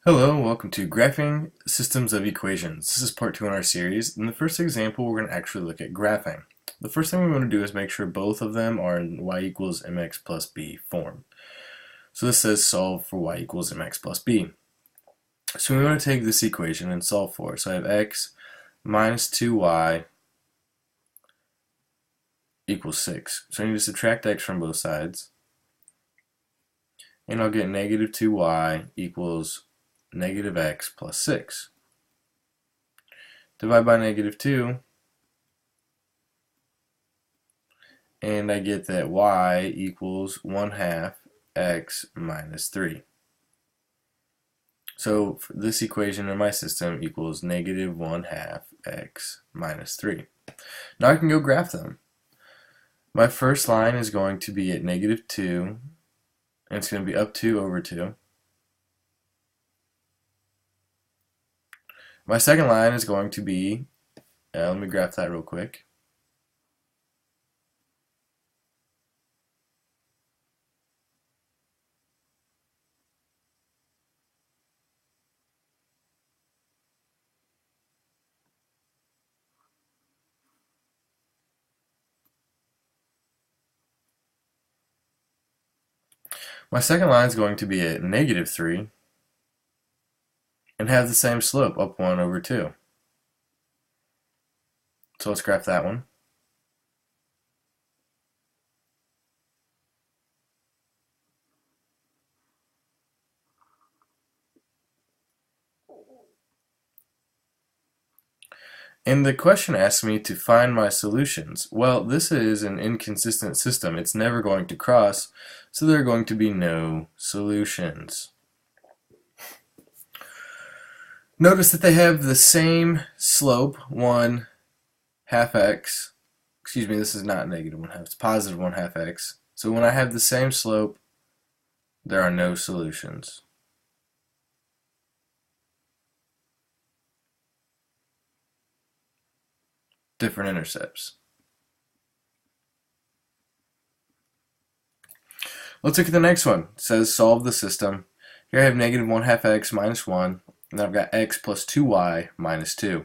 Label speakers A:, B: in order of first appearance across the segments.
A: Hello and welcome to Graphing Systems of Equations. This is part 2 in our series. In the first example, we're going to actually look at graphing. The first thing we want to do is make sure both of them are in y equals mx plus b form. So this says solve for y equals mx plus b. So we want to take this equation and solve for it. So I have x minus 2y equals 6. So I need to subtract x from both sides. And I'll get negative 2y equals negative x plus 6. Divide by negative 2, and I get that y equals 1 half x minus 3. So this equation in my system equals negative 1 half x minus 3. Now I can go graph them. My first line is going to be at negative 2, and it's going to be up 2 over 2. My second line is going to be, let me graph that real quick. My second line is going to be at negative 3 and have the same slope, up 1 over 2. So let's graph that one. And the question asks me to find my solutions. Well, this is an inconsistent system. It's never going to cross, so there are going to be no solutions. Notice that they have the same slope, 1 half x. Excuse me, this is not negative 1 half, it's positive 1 half x. So when I have the same slope, there are no solutions. Different intercepts. Let's look at the next one. It says solve the system. Here I have negative 1 half x minus 1, and then I've got x plus 2y minus 2.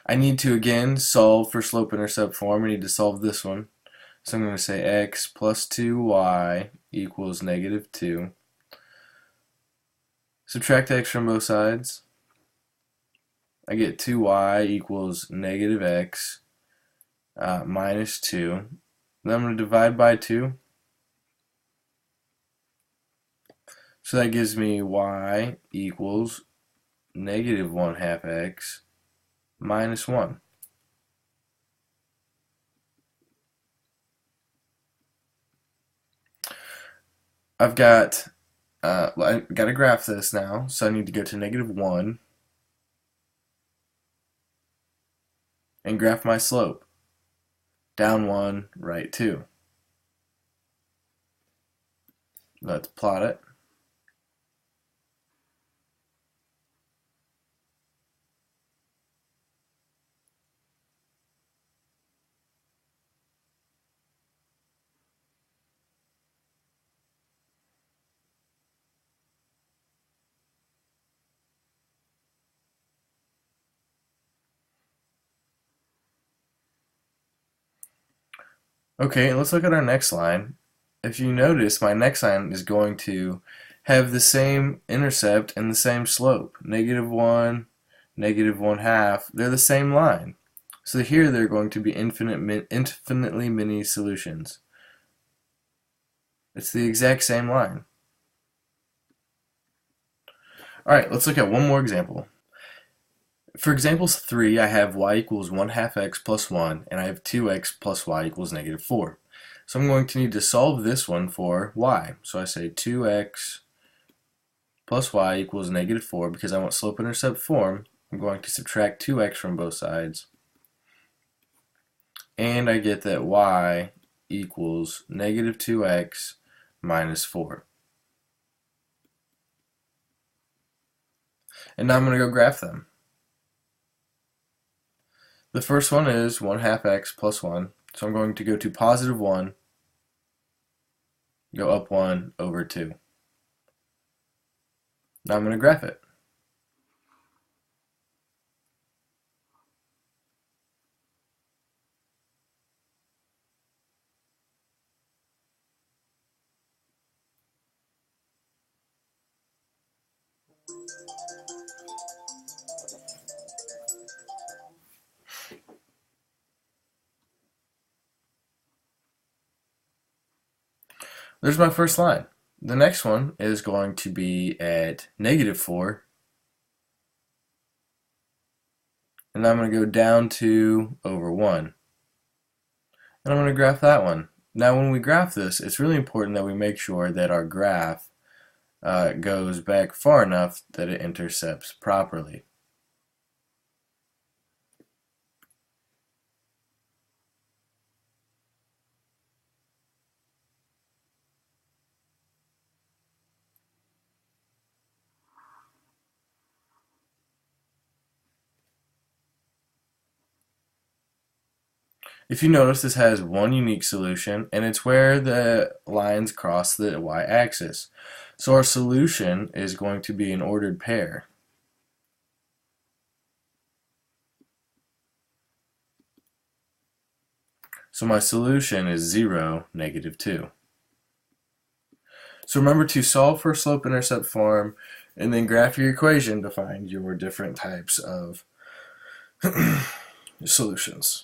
A: I need to again solve for slope-intercept form. I need to solve this one. So I'm going to say x plus 2y equals negative 2. Subtract x from both sides. I get 2y equals negative x minus 2. Then I'm going to divide by 2. So that gives me y equals negative 1 half x minus 1. I've got to graph this now, so I need to go to negative 1 and graph my slope. Down 1, right 2. Let's plot it. Okay, let's look at our next line. If you notice, my next line is going to have the same intercept and the same slope. Negative 1, negative 1 half, they're the same line. So here there are going to be infinitely many solutions. It's the exact same line. Alright, let's look at one more example. For example 3, I have y equals 1 half x plus 1, and I have 2x plus y equals negative 4. So I'm going to need to solve this one for y. So I say 2x plus y equals negative 4. Because I want slope-intercept form, I'm going to subtract 2x from both sides. And I get that y equals negative 2x minus 4. And now I'm going to go graph them. The first one is 1 half x plus 1. So I'm going to go to positive 1, go up 1 over 2. Now I'm going to graph it. There's my first line. The next one is going to be at -4, and I'm going to go down to over 1. And I'm going to graph that one. Now when we graph this, it's really important that we make sure that our graph goes back far enough that it intercepts properly. If you notice, this has one unique solution, and it's where the lines cross the y-axis. So our solution is going to be an ordered pair. So my solution is 0, -2. So remember to solve for slope-intercept form, and then graph your equation to find your different types of solutions.